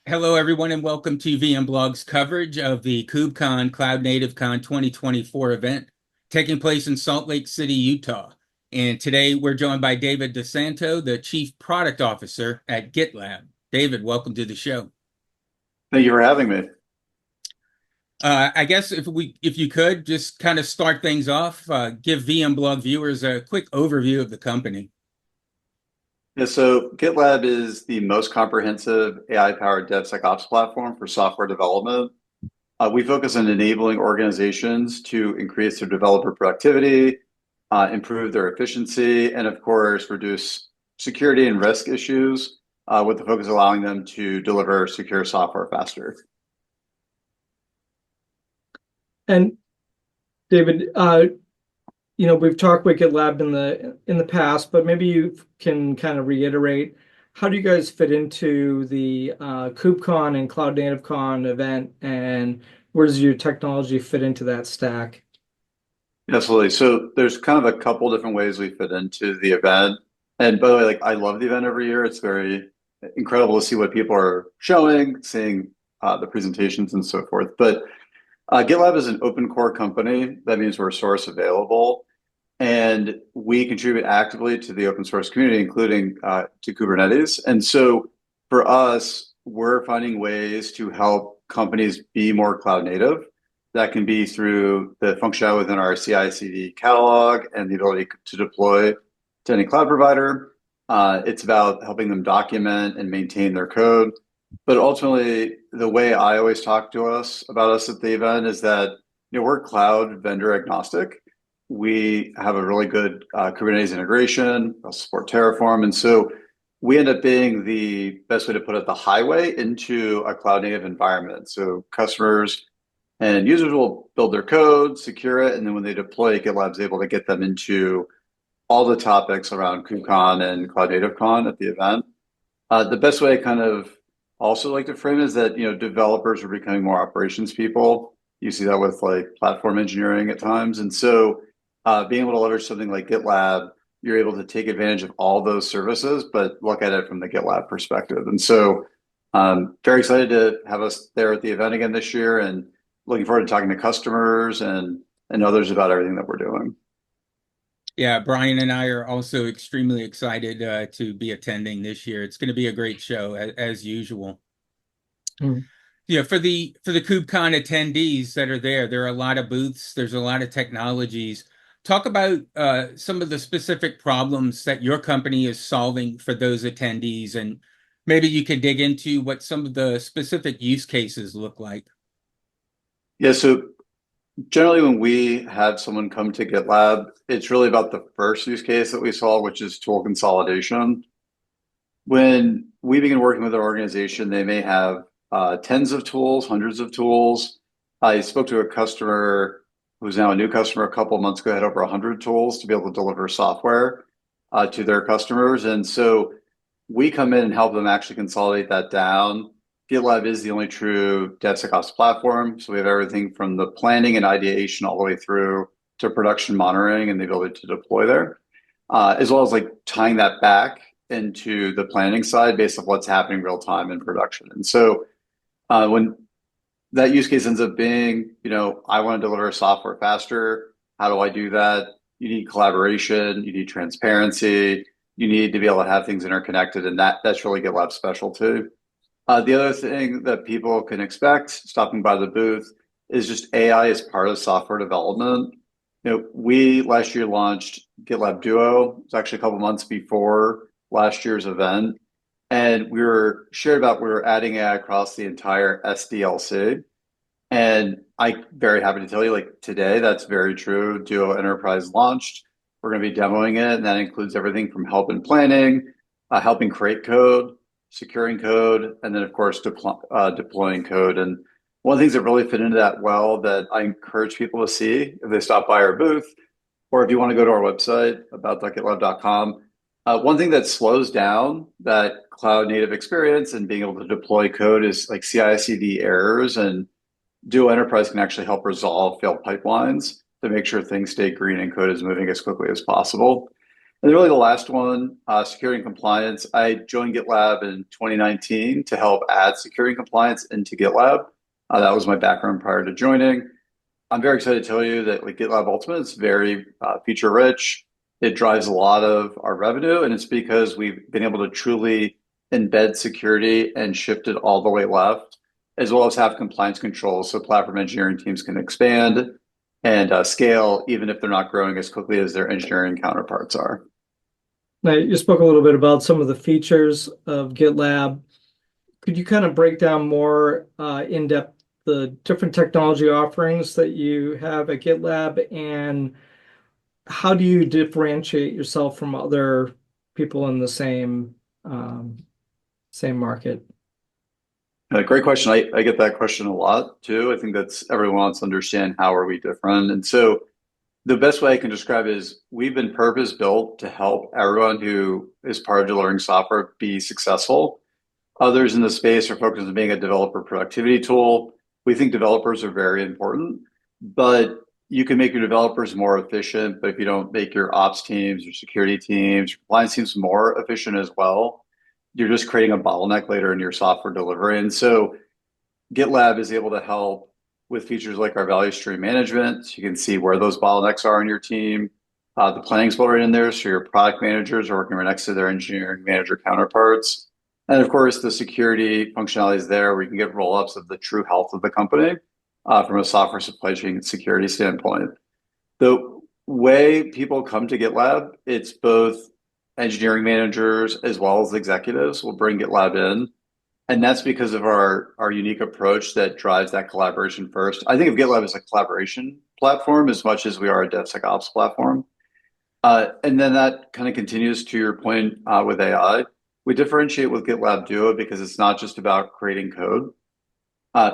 Hello, everyone, and welcome to VMblog's coverage of the KubeCon CloudNativeCon 2024 event taking place in Salt Lake City, Utah. And today we're joined by David DeSanto, the Chief Product Officer at GitLab. David, welcome to the show. Thank you for having me. I guess if you could just kind of start things off, give VMblog viewers a quick overview of the company. Yeah, so GitLab is the most comprehensive AI-powered DevSecOps platform for software development. We focus on enabling organizations to increase their developer productivity, improve their efficiency, and of course, reduce security and risk issues, with the focus allowing them to deliver secure software faster. And David, we've talked with GitLab in the past, but maybe you can kind of reiterate, how do you guys fit into the KubeCon and CloudNativeCon event, and where does your technology fit into that stack? Absolutely. So there's kind of a couple different ways we fit into the event. And by the way, I love the event every year. It's very incredible to see what people are showing, seeing the presentations and so forth. But GitLab is an open core company. That means we're source available. And we contribute actively to the open source community, including to Kubernetes. And so for us, we're finding ways to help companies be more cloud native. That can be through the functionality within our CI/CD catalog and the ability to deploy to any cloud provider. It's about helping them document and maintain their code. But ultimately, the way I always talk to us about us at the event is that we're cloud vendor agnostic. We have a really good Kubernetes integration, support Terraform. And so we end up being the best way to put it, the highway into a cloud native environment. So customers and users will build their code, secure it, and then when they deploy, GitLab's able to get them into all the topics around KubeCon and CloudNativeCon at the event. The best way I kind of also like to frame is that developers are becoming more operations people. You see that with platform engineering at times. And so being able to leverage something like GitLab, you're able to take advantage of all those services, but look at it from the GitLab perspective. And so very excited to have us there at the event again this year, and looking forward to talking to customers and others about everything that we're doing. Yeah, Brian and I are also extremely excited to be attending this year. It's going to be a great show as usual. Yeah, for the KubeCon attendees that are there are a lot of booths. There's a lot of technologies. Talk about some of the specific problems that your company is solving for those attendees, and maybe you could dig into what some of the specific use cases look like. Yeah, so generally when we have someone come to GitLab, it's really about the first use case that we solve, which is tool consolidation. When we begin working with an organization, they may have tens of tools, hundreds of tools. I spoke to a customer who's now a new customer a couple of months ago, had over 100 tools to be able to deliver software to their customers. And so we come in and help them actually consolidate that down. GitLab is the only true DevSecOps platform. So we have everything from the planning and ideation all the way through to production monitoring and the ability to deploy there, as well as tying that back into the planning side based on what's happening real time in production. And so when that use case ends up being, I want to deliver software faster. How do I do that? You need collaboration, you need transparency, you need to be able to have things interconnected, and that's really GitLab's specialty. The other thing that people can expect stopping by the booth is just AI as part of software development. We last year launched GitLab Duo. It's actually a couple months before last year's event. And we were adding AI across the entire SDLC. And I'm very happy to tell you, today, that's very true. Duo Enterprise launched. We're going to be demoing it. And that includes everything from help in planning, helping create code, securing code, and then, of course, deploying code. And one of the things that really fit into that well that I encourage people to see if they stop by our booth, or if you want to go to our website, about.gitlab.com, one thing that slows down that cloud native experience and being able to deploy code is CI/CD errors, and Duo Enterprise can actually help resolve failed pipelines to make sure things stay green and code is moving as quickly as possible. And then really the last one, security and compliance. I joined GitLab in 2019 to help add security and compliance into GitLab. That was my background prior to joining. I'm very excited to tell you that like GitLab Ultimate is very feature rich. It drives a lot of our revenue, and it's because we've been able to truly embed security and shift it all the way left, as well as have compliance controls so platform engineering teams can expand and scale even if they're not growing as quickly as their engineering counterparts are. Now, you spoke a little bit about some of the features of GitLab. Could you kind of break down more in depth the different technology offerings that you have at GitLab, and how do you differentiate yourself from other people in the same market? Great question. I get that question a lot too. I think that's everyone wants to understand how are we different. And so the best way I can describe it is we've been purpose built to help everyone who is part of delivering software be successful. Others in the space are focused on being a developer productivity tool. We think developers are very important, but you can make your developers more efficient. But if you don't make your ops teams, your security teams, your compliance teams more efficient as well, you're just creating a bottleneck later in your software delivery. And so GitLab is able to help with features like our value stream management. So you can see where those bottlenecks are in your team. The planning's built right in there, so your product managers are working right next to their engineering manager counterparts. And of course, the security functionality is there where you can get roll-ups of the true health of the company from a software supply chain security standpoint. The way people come to GitLab, it's both engineering managers as well as executives will bring GitLab in. And that's because of our unique approach that drives that collaboration first. I think of GitLab as a collaboration platform as much as we are a DevSecOps platform. And then that kind of continues to your point with AI. We differentiate with GitLab Duo because it's not just about creating code.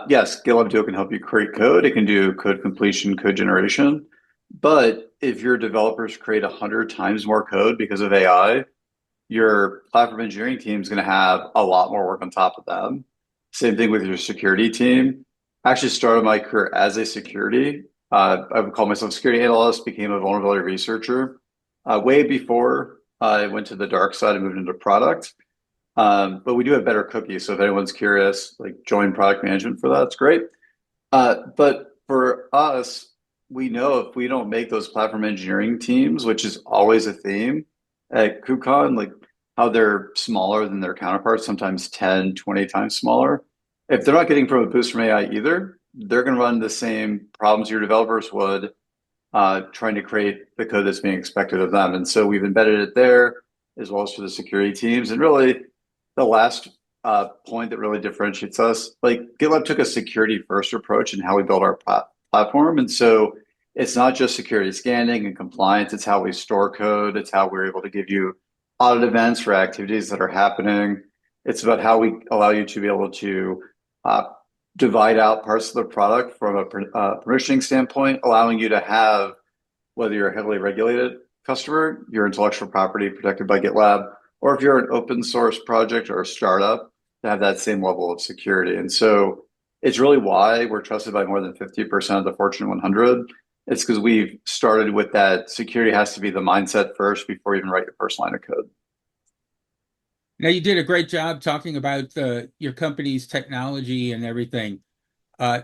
Yes, GitLab Duo can help you create code. It can do code completion, code generation. But if your developers create 100 times more code because of AI, your platform engineering team is going to have a lot more work on top of them. Same thing with your security team. I actually started my career as a security. I would call myself a security analyst, became a vulnerability researcher way before I went to the dark side and moved into product. But we do have better cookies. So if anyone's curious, like join product management for that, it's great. But for us, we know if we don't make those platform engineering teams, which is always a theme at KubeCon, like how they're smaller than their counterparts, sometimes 10, 20 times smaller. If they're not getting from a boost from AI either, they're going to run the same problems your developers would trying to create the code that's being expected of them. And so we've embedded it there as well as for the security teams. And really, the last point that really differentiates us, like GitLab took a security first approach in how we build our platform. And so it's not just security scanning and compliance, it's how we store code, it's how we're able to give you audit events for activities that are happening. It's about how we allow you to be able to divide out parts of the product from a permissioning standpoint, allowing you to have, whether you're a heavily regulated customer, your intellectual property protected by GitLab, or if you're an open source project or a startup, to have that same level of security. And so it's really why we're trusted by more than 50% of the Fortune 100. It's because we've started with that security has to be the mindset first before you even write your first line of code. Now, you did a great job talking about your company's technology and everything.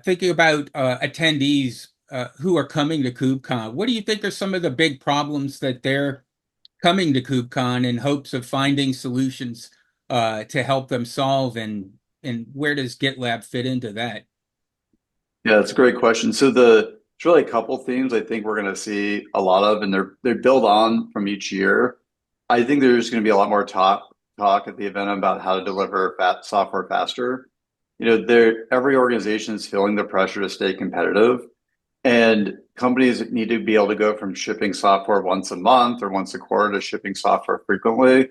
Thinking about attendees who are coming to KubeCon, what do you think are some of the big problems that they're coming to KubeCon in hopes of finding solutions to help them solve, and where does GitLab fit into that? Yeah, that's a great question. So it's really a couple themes I think we're going to see a lot of, and they're built on from each year. I think there's going to be a lot more talk at the event about how to deliver software faster. Every organization is feeling the pressure to stay competitive, and companies need to be able to go from shipping software once a month or once a quarter to shipping software frequently.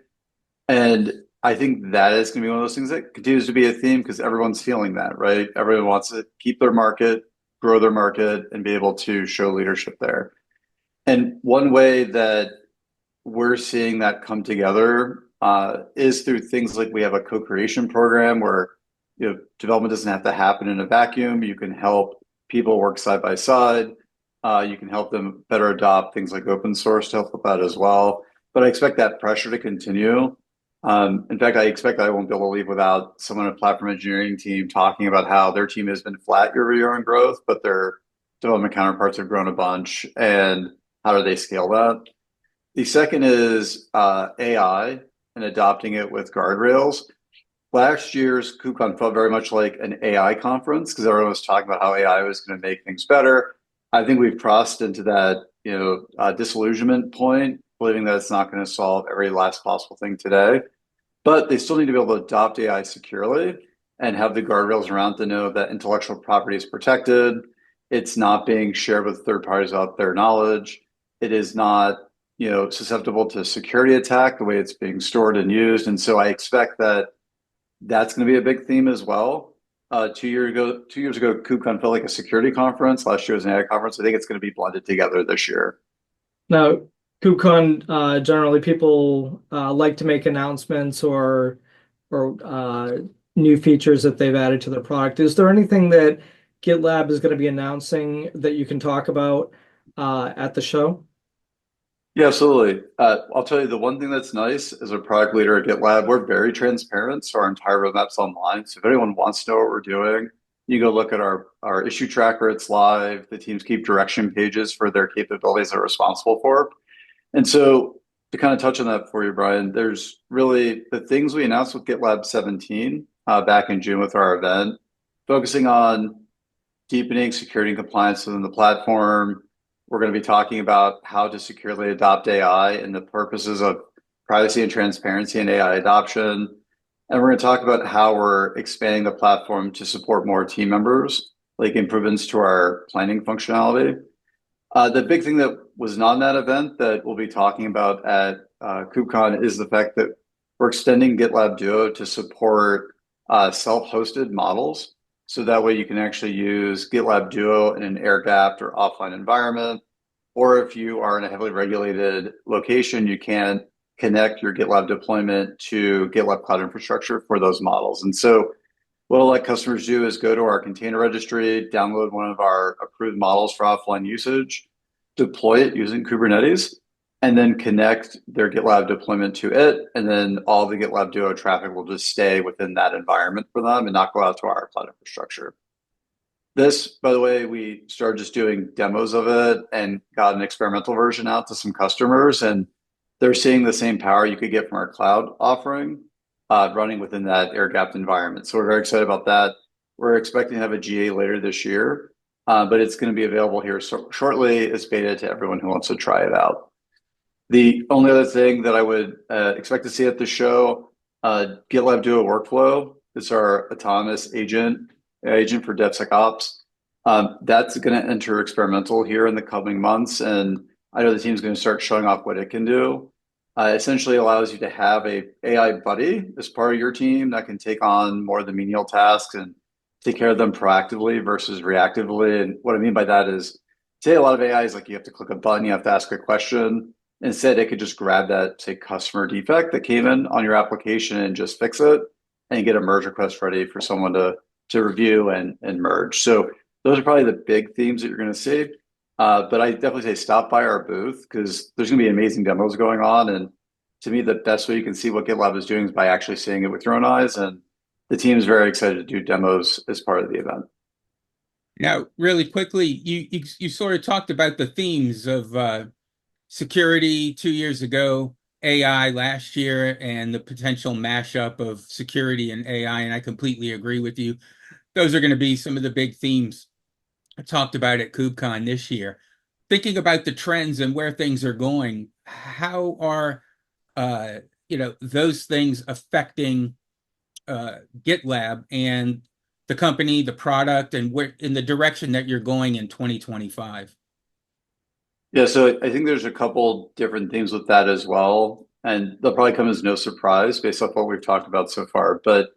And I think that is going to be one of those things that continues to be a theme because everyone's feeling that, right? Everyone wants to keep their market, grow their market, and be able to show leadership there. And one way that we're seeing that come together is through things like we have a co-creation program where development doesn't have to happen in a vacuum. You can help people work side by side. You can help them better adopt things like open source to help with that as well. but I expect that pressure to continue. In fact, I expect I won't be able to leave without someone on a platform engineering team talking about how their team has been flat year over year on growth, but their development counterparts have grown a bunch, and how do they scale that? The second is AI and adopting it with guardrails. Last year's KubeCon felt very much like an AI conference because everyone was talking about how AI was going to make things better. I think we've crossed into that, disillusionment point, believing that it's not going to solve every last possible thing today. But they still need to be able to adopt AI securely and have the guardrails around to know that intellectual property is protected. It's not being shared with third parties without their knowledge. It is not, susceptible to security attack the way it's being stored and used. And so I expect that that's going to be a big theme as well. 2 years ago, KubeCon felt like a security conference. Last year was an AI conference. I think it's going to be blended together this year. Now, KubeCon, generally people like to make announcements or new features that they've added to their product. Is there anything that GitLab is going to be announcing that you can talk about at the show? Yeah, absolutely. I'll tell you the one thing that's nice as a product leader at GitLab, we're very transparent. So our entire roadmap's online. So if anyone wants to know what we're doing, you go look at our issue tracker, it's live. The teams keep direction pages for their capabilities they're responsible for. And so to kind of touch on that for you, Brian, there's really the things we announced with GitLab 17 back in June with our event, focusing on deepening security and compliance within the platform. We're going to be talking about how to securely adopt AI and the purposes of privacy and transparency and AI adoption. And we're going to talk about how we're expanding the platform to support more team members, like improvements to our planning functionality. The big thing that was not in that event that we'll be talking about at KubeCon is the fact that we're extending GitLab Duo to support self-hosted models. So that way you can actually use GitLab Duo in an air-gapped or offline environment. Or if you are in a heavily regulated location, you can connect your GitLab deployment to GitLab Cloud Infrastructure for those models. And so what I'll let customers do is go to our container registry, download one of our approved models for offline usage, deploy it using Kubernetes, and then connect their GitLab deployment to it. And then all the GitLab Duo traffic will just stay within that environment for them and not go out to our cloud infrastructure. This, by the way, we started just doing demos of it and got an experimental version out to some customers. And they're seeing the same power you could get from our cloud offering running within that air-gapped environment. So we're very excited about that. We're expecting to have a GA later this year, but it's going to be available here shortly as beta to everyone who wants to try it out. The only other thing that I would expect to see at the show, GitLab Duo Workflow is our autonomous agent for DevSecOps. That's going to enter experimental here in the coming months, and I know the team's going to start showing off what it can do. Essentially allows you to have a AI buddy as part of your team that can take on more of the menial tasks and take care of them proactively versus reactively. And what I mean by that is, today a lot of AI is like you have to click a button, you have to ask a question. Instead, it could just grab that, say, customer defect that came in on your application and just fix it and get a merge request ready for someone to review and merge. So those are probably the big themes that you're going to see. But I definitely say stop by our booth because there's going to be amazing demos going on. And to me, the best way you can see what GitLab is doing is by actually seeing it with your own eyes. And the team is very excited to do demos as part of the event. Now, really quickly, you sort of talked about the themes of security 2 years ago, AI last year, and the potential mashup of security and AI. And I completely agree with you. Those are going to be some of the big themes I talked about at KubeCon this year. Thinking about the trends and where things are going, how are those things affecting GitLab and the company, the product, and where in the direction that you're going in 2025? Yeah, so I think there's a couple different things with that as well. And they'll probably come as no surprise based off what we've talked about so far. But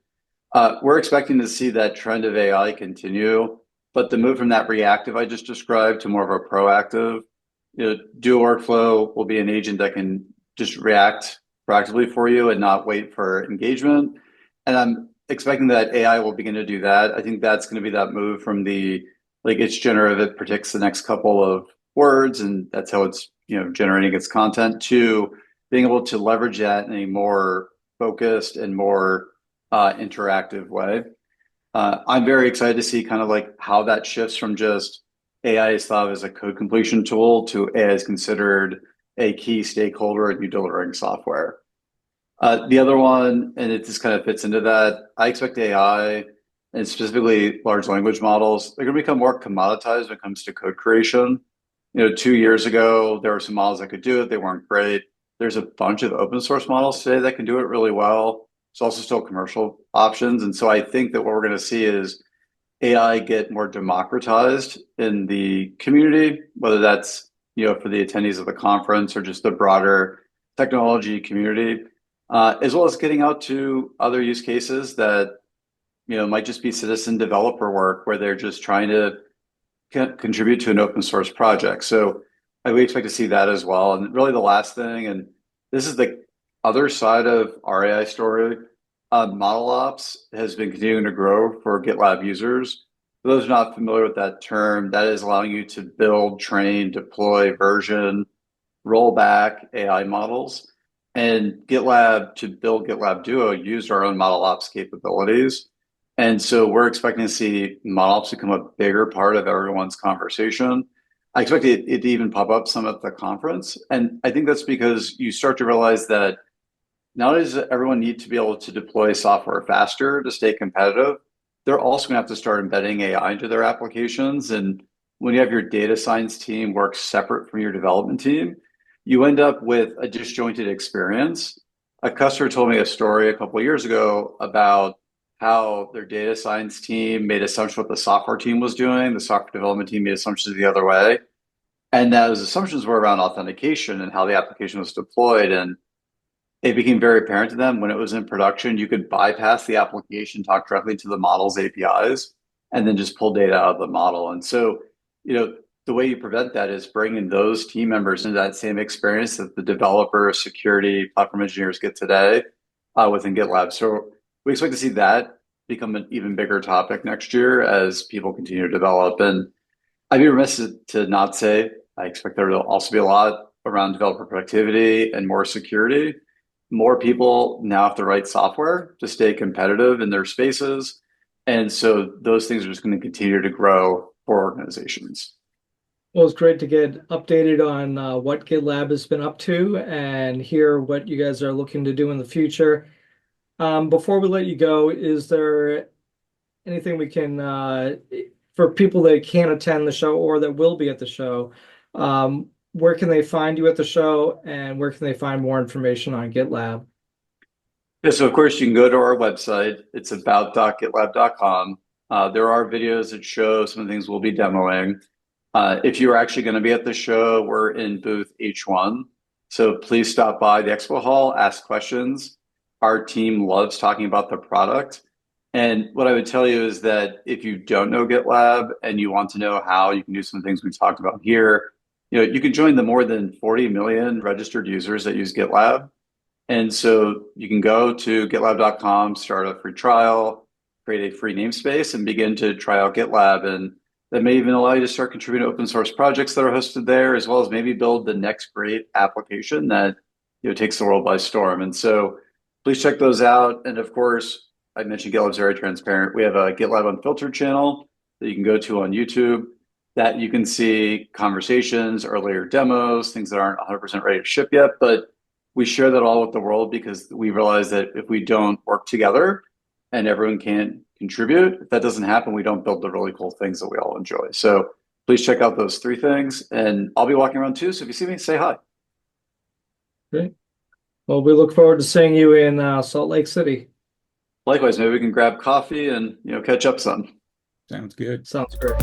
we're expecting to see that trend of AI continue. But the move from that reactive I just described to more of a proactive, Duo Workflow will be an agent that can just react proactively for you and not wait for engagement. And I'm expecting that AI will begin to do that. I think that's going to be that move from it's generative, it predicts the next couple of words, and that's how it's generating its content, to being able to leverage that in a more focused and more interactive way. I'm very excited to see kind of like how that shifts from just AI is thought of as a code completion tool to AI is considered a key stakeholder in you delivering software. The other one, and it just kind of fits into that, I expect AI and specifically large language models, they're going to become more commoditized when it comes to code creation. 2 years ago, there were some models that could do it. They weren't great. There's a bunch of open source models today that can do it really well. There's also still commercial options. And so I think that what we're going to see is AI get more democratized in the community, whether that's for the attendees of the conference or just the broader technology community, as well as getting out to other use cases that might just be citizen developer work where they're just trying to contribute to an open source project. So we expect to see that as well. And really the last thing, and this is the other side of our AI story, model ops has been continuing to grow for GitLab users. For those not familiar with that term, that is allowing you to build, train, deploy, version, roll back AI models. And GitLab, to build GitLab Duo, used our own model ops capabilities. And so we're expecting to see model ops become a bigger part of everyone's conversation. I expect it to even pop up some at the conference. And I think that's because you start to realize that not only does everyone need to be able to deploy software faster to stay competitive, they're also going to have to start embedding AI into their applications. And when you have your data science team work separate from your development team, you end up with a disjointed experience. A customer told me a story a couple of years ago about how their data science team made assumptions what the software team was doing. The software development team made assumptions the other way. And those assumptions were around authentication and how the application was deployed. And it became very apparent to them when it was in production, you could bypass the application, talk directly to the model's APIs, and then just pull data out of the model. And so, the way you prevent that is bringing those team members into that same experience that the developer, security, platform engineers get today within GitLab. So we expect to see that become an even bigger topic next year as people continue to develop. And I'd be remiss to not say, I expect there will also be a lot around developer productivity and more security. More people now have to write software to stay competitive in their spaces. And so those things are just going to continue to grow for organizations. Well, it's great to get updated on what GitLab has been up to and hear what you guys are looking to do in the future. Before we let you go, is there anything we can, for people that can't attend the show or that will be at the show, where can they find you at the show and where can they find more information on GitLab? Yeah, so of course you can go to our website. It's about.gitlab.com. There are videos that show some of the things we'll be demoing. If you're actually going to be at the show, we're in booth H1. So please stop by the expo hall, ask questions. Our team loves talking about the product. And what I would tell you is that if you don't know GitLab and you want to know how you can do some things we talked about here, you can join the more than 40 million registered users that use GitLab. And so you can go to gitlab.com, start a free trial, create a free namespace, and begin to try out GitLab. And that may even allow you to start contributing to open source projects that are hosted there, as well as maybe build the next great application that takes the world by storm. And so please check those out. And of course, I mentioned GitLab's very transparent. We have a GitLab Unfiltered channel that you can go to on YouTube that you can see conversations, earlier demos, things that aren't 100% ready to ship yet. But we share that all with the world because we realize that if we don't work together and everyone can't contribute, if that doesn't happen, we don't build the really cool things that we all enjoy. So please check out those 3 things. And I'll be walking around too. So if you see me, say hi. Great. Well, we look forward to seeing you in Salt Lake City. Likewise, maybe we can grab coffee and catch up some. Sounds good. Sounds great.